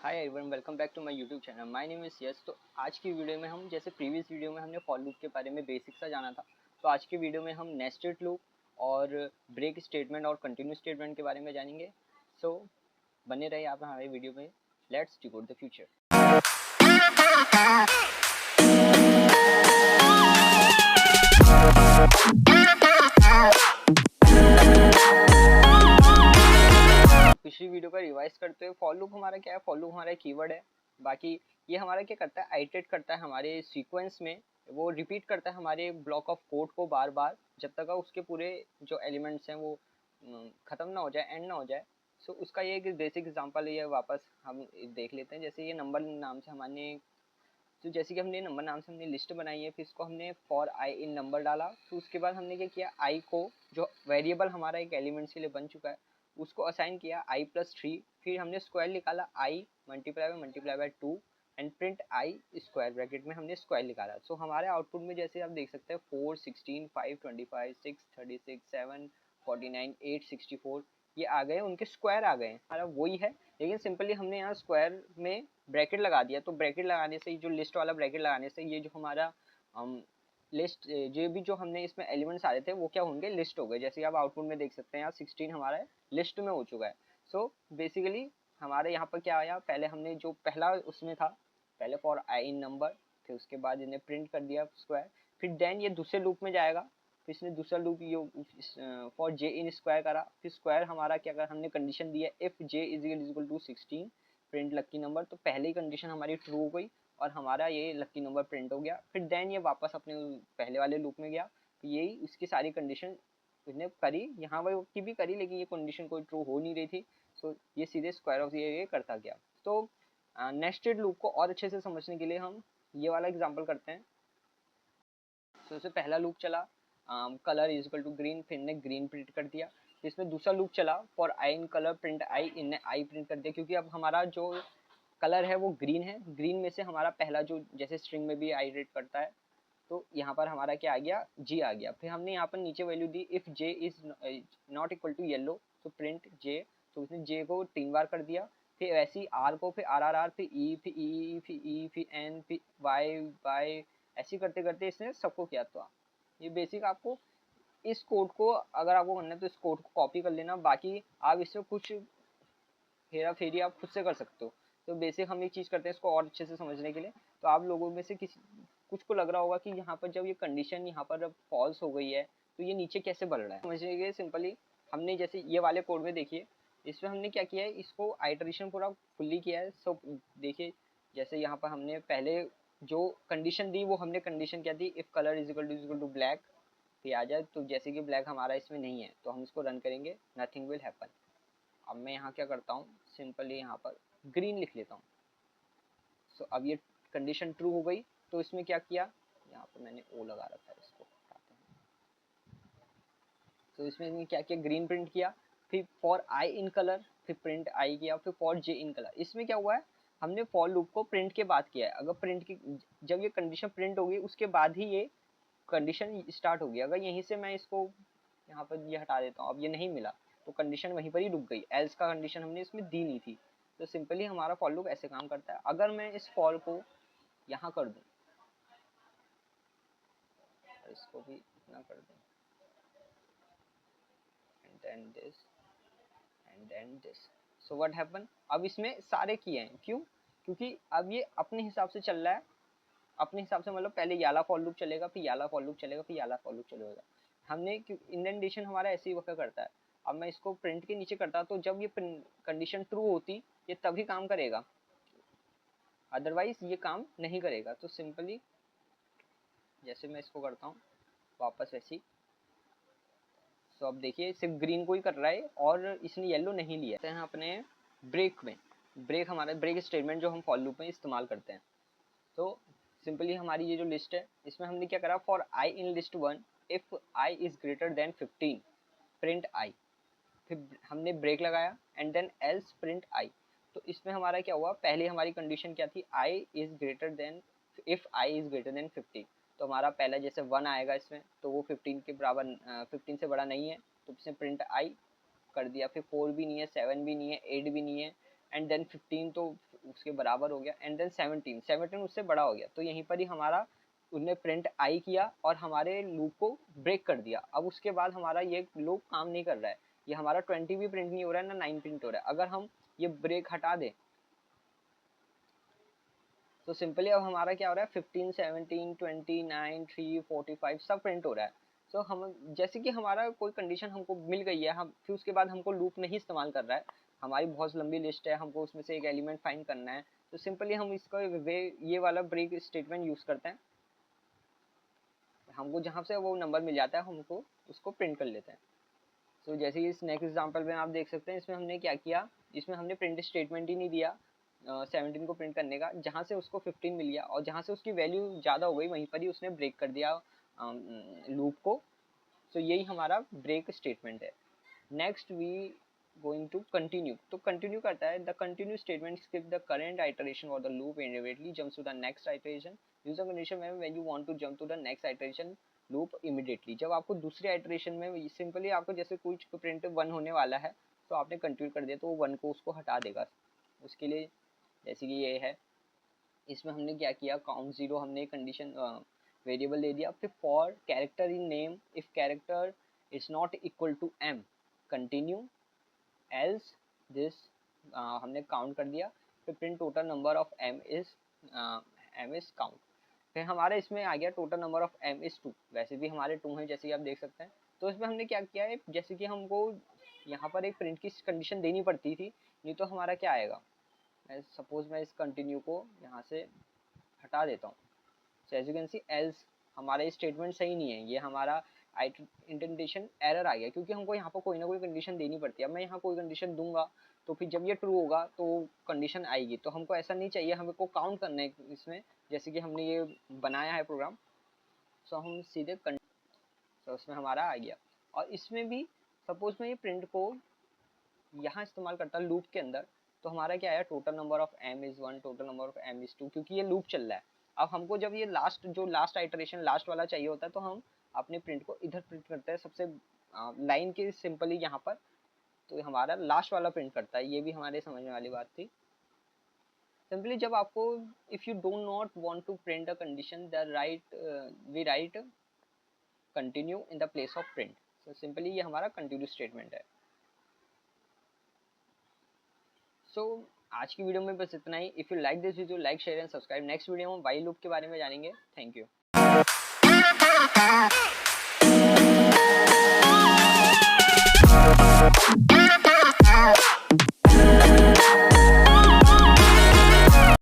Hi everyone, welcome back to my YouTube channel. My name is yes. तो आज की video में हम जैसे प्रीवियस वीडियो में हमने फॉर लूप के बारे में बेसिक सा जाना था, तो आज की वीडियो में हम नेस्टेड लूप और ब्रेक स्टेटमेंट और कंटिन्यू स्टेटमेंट के बारे में जानेंगे। सो बने रहिए आप हमारे वीडियो में। Let's decode the future. पिछली वीडियो का रिवाइज करते हुए, फॉर लूप हमारा क्या है? फॉर लूप हमारा कीवर्ड है। बाकी ये हमारा क्या करता है? आइटरेट करता है हमारे सीक्वेंस में, वो रिपीट करता है हमारे ब्लॉक ऑफ कोड को बार बार, जब तक उसके पूरे जो एलिमेंट्स हैं वो ख़त्म ना हो जाए, एंड ना हो जाए। सो उसका ये एक बेसिक एग्जांपल है, वापस हम देख लेते हैं। जैसे ये नंबर नाम से हमने तो जैसे कि हमने नंबर नाम से हमने लिस्ट बनाई है, फिर इसको हमने फॉर आई इन नंबर डाला। तो उसके बाद हमने क्या किया? आई को, जो वेरिएबल हमारा एक एलिमेंट्स के लिए बन चुका है, उसको असाइन किया i+3। फिर हमने स्क्वायर निकाला i multiply by 2 and print I square bracket में हमने स्क्वायर निकाला। सो हमारे आउटपुट में जैसे आप देख सकते हैं 4, 16, 5, 25, 6, 36, 7, 49, 8, 64 ये आ गए, उनके स्क्वायर आ गए। हमारा वही है, लेकिन सिंपली हमने यहाँ स्क्वायर में ब्रैकेट लगा दिया। तो ब्रैकेट लगाने से, जो लिस्ट वाला ब्रैकेट लगाने से, ये जो हमारा लिस्ट, जो भी जो हमने इसमें एलिमेंट्स आ रहे थे वो क्या होंगे? लिस्ट हो गए। जैसे आप आउटपुट में देख सकते हैं, यहाँ 16 हमारा लिस्ट में हो चुका है। सो बेसिकली हमारे यहाँ पर क्या आया? पहले हमने जो पहला उसमें था, पहले फॉर आई इन नंबर, फिर उसके बाद इन्हें प्रिंट कर दिया स्क्वायर, फिर देन ये दूसरे लूप में जाएगा, फिर इसने दूसरा लूप ये फॉर जे इन स्क्वायर करा। फिर स्क्वायर हमारा क्या करा? हमने कंडीशन दी है if J is equal to 16 print lucky number. तो पहली कंडीशन हमारी ट्रू हो गई और हमारा ये लक्की नंबर प्रिंट हो गया। फिर देन ये वापस अपने पहले वाले लूप में गया, तो यही इसकी सारी कंडीशन उसने करी, यहाँ पर की भी करी, लेकिन ये कंडीशन कोई ट्रू हो नहीं रही थी। सो ये सीधे स्क्वायर ऑफ ये करता गया। तो नेस्टेड लूप को और अच्छे से समझने के लिए हम ये वाला एग्जांपल करते हैं। तो उससे पहला लूप चला colour is equal to green, फिर ने ग्रीन प्रिंट कर दिया। इसमें दूसरा लूप चला for I in colour print I, इनने आई प्रिंट कर दिया, क्योंकि अब हमारा जो कलर है वो ग्रीन है। ग्रीन में से हमारा पहला जो, जैसे स्ट्रिंग में भी आई रेट करता है, तो यहाँ पर हमारा क्या आ गया? जी आ गया। फिर हमने यहाँ पर नीचे वैल्यू दी if J is not equal to yellow, तो प्रिंट जे। तो उसने जे को 3 बार कर दिया। फिर वैसे ही आर को, फिर आर, फिर ई, फिर ई, फिर ई, फिर एन, फिर वाई, ऐसे करते करते इसने सबको किया। तो ये बेसिक आपको इस कोड को, अगर आपको करना है तो इस कोड को कॉपी कर लेना, बाकी आप इससे कुछ हेरा फेरी आप खुद से कर सकते हो। तो बेसिक हम एक चीज़ करते हैं इसको और अच्छे से समझने के लिए। तो आप लोगों में से किसी कुछ को लग रहा होगा कि यहाँ पर जब ये कंडीशन यहाँ पर फॉल्स हो गई है तो ये नीचे कैसे बढ़ रहा है। समझने के लिए सिंपली हमने जैसे ये वाले कोड में देखिए, इसमें हमने क्या किया है? इसको आइटरेशन पूरा फुल्ली किया है। सो देखिए, जैसे यहाँ पर हमने पहले जो कंडीशन दी, वो हमने कंडीशन क्या दी? If colour is equal to black, फिर आ जाए। तो जैसे कि ब्लैक हमारा इसमें नहीं है, तो हम इसको रन करेंगे, नथिंग विल हैपन। अब मैं यहाँ क्या करता हूँ? सिंपली यहाँ पर ग्रीन लिख लेता हूँ। सो अब ये कंडीशन ट्रू हो गई। तो इसमें क्या किया? यहाँ पर मैंने ओ लगा रखा है, इसको हटाते हैं। तो इसमें क्या किया? ग्रीन प्रिंट किया। फिर फॉर आई इन कलर, फिर प्रिंट आई किया। फिर फॉर जे इन कलर। इसमें क्या हुआ है? हमने फॉर लूप को प्रिंट के बाद किया है। अगर प्रिंट की, जब ये कंडीशन प्रिंट होगी उसके बाद ही ये कंडीशन स्टार्ट होगी। अगर यहीं से मैं इसको यहाँ पर ये हटा देता हूँ, अब ये नहीं मिला, तो कंडीशन वहीं पर ही रुक गई। एल्स का कंडीशन हमने इसमें दी नहीं थी। तो सिंपली हमारा फॉर लूप ऐसे काम करता है। अगर मैं इस फॉर को यहाँ कर दूँ, इसको भी इतना कर दूँ, and then this and then this, so what happen? अब इसमें सारे किए हैं, क्यों? क्योंकि अब ये अपने हिसाब से चल रहा है। अपने हिसाब से मतलब पहले याला फॉर लूप चलेगा, फिर याला फॉर लूप चलेगा, फिर याला फॉर लूप चलेगा। हमने इंडेंटेशन हमारा ऐसे ही वर्क करता है। अब मैं इसको प्रिंट के नीचे करता, तो जब ये कंडीशन ट्रू होती, ये तभी काम करेगा, अदरवाइज ये काम नहीं करेगा। तो सिंपली जैसे मैं इसको करता हूँ वापस वैसी, तो अब देखिए सिर्फ ग्रीन को ही कर रहा है और इसने येलो नहीं लिया। तो अपने ब्रेक में, ब्रेक हमारा ब्रेक स्टेटमेंट जो हम फॉर लूप में इस्तेमाल करते हैं। तो सिंपली हमारी ये जो लिस्ट है, इसमें हमने क्या करा? For I in list 1 if I is greater than 15 print I. फिर हमने ब्रेक लगाया and then else print I. तो इसमें हमारा क्या हुआ? पहले हमारी कंडीशन क्या थी? I is greater than, if I is greater than 15। तो हमारा पहला जैसे 1 आएगा इसमें, तो वो 15 के बराबर, 15 से बड़ा नहीं है, तो इसने प्रिंट आई कर दिया। फिर 4 भी नहीं है, 7 भी नहीं है, 8 भी नहीं है, एंड देन 15। तो उसके बराबर हो गया, एंड देन 17 उससे बड़ा हो गया, तो यहीं पर ही हमारा उनने प्रिंट आई किया और हमारे लूप को ब्रेक कर दिया। अब उसके बाद हमारा ये लूप काम नहीं कर रहा है, ये हमारा 20 भी प्रिंट नहीं हो रहा है ना 9 प्रिंट हो रहा है। अगर हम ये ब्रेक हटा दें तो सिंपली अब हमारा क्या हो रहा है 15, 17, 29, 3, 45 सब प्रिंट हो रहा है। सो हम जैसे कि हमारा कोई कंडीशन हमको मिल गई है, हम फिर उसके बाद हमको लूप नहीं इस्तेमाल कर रहा है, हमारी बहुत लंबी लिस्ट है, हमको उसमें से एक एलिमेंट फाइंड करना है, तो सिंपली हम इसका वे ये वाला ब्रेक स्टेटमेंट यूज करते हैं। हमको जहाँ से वो नंबर मिल जाता है हमको उसको प्रिंट कर लेते हैं। तो जैसे इस नेक्स्ट एग्जांपल में आप देख सकते हैं, इसमें हमने क्या किया, इसमें हमने प्रिंट स्टेटमेंट ही नहीं दिया 17 को प्रिंट करने का, जहाँ से उसको 15 मिल गया और जहाँ से उसकी वैल्यू ज़्यादा हो गई वहीं पर ही उसने ब्रेक कर दिया लूप को। तो यही हमारा ब्रेक स्टेटमेंट है। Next we going to continue, तो कंटिन्यू करता है the continue statement skip the current iteration और the loop and immediately jumps to the next iteration use the condition when you want to jump to the next iteration loop immediately. जब आपको दूसरी iteration में simply आपको जैसे कुछ print 1 होने वाला है तो आपने कंटिन्यू कर दिया तो वो 1 को उसको हटा देगा। उसके लिए जैसे कि ये है, इसमें हमने क्या किया, काउंट 0 हमने कंडीशन वेरिएबल दे दिया, फिर for character in name if character is not equal to m continue else this हमने काउंट कर दिया, फिर print total number of m is count. फिर हमारा इसमें आ गया total number of m is 2, वैसे भी हमारे 2 हैं जैसे कि आप देख सकते हैं। तो इसमें हमने क्या किया है, जैसे कि हमको यहाँ पर एक प्रिंट की कंडीशन देनी पड़ती थी, नहीं तो हमारा क्या आएगा, सपोज मैं इस कंटिन्यू को यहाँ से हटा देता हूँ, so as you can see else हमारा ये स्टेटमेंट सही नहीं है, ये हमारा इंडेंटेशन एरर आ गया क्योंकि हमको यहाँ पर कोई ना कोई कंडीशन देनी पड़ती है। अब मैं यहाँ कोई कंडीशन दूंगा तो फिर जब ये ट्रू होगा तो कंडीशन आएगी, तो हमको ऐसा नहीं चाहिए, हमको काउंट करना है इसमें, जैसे कि हमने ये बनाया है प्रोग्राम। सो हम सीधे तो उसमें हमारा आ गया। और इसमें भी सपोज मैं ये प्रिंट को यहाँ इस्तेमाल करता लूप के अंदर, तो हमारा क्या है, total number of m is 1, total number of m is 2, क्योंकि ये लूप चल रहा है। अब हमको जब ये लास्ट आइटरेशन लास्ट वाला चाहिए होता है तो हम अपने प्रिंट को इधर प्रिंट करते हैं सबसे लाइन के सिंपली यहाँ पर, तो हमारा लास्ट वाला प्रिंट करता है। ये भी हमारे समझने वाली बात थी। सिंपली जब आपको if you don't not want to print a condition the we write continue in the place of print. So simply ये हमारा कंटिन्यू स्टेटमेंट है। सो आज की वीडियो में बस इतना ही। If you like this video like share and subscribe. Next video में व्हाइल लूप के बारे में जानेंगे। Thank you.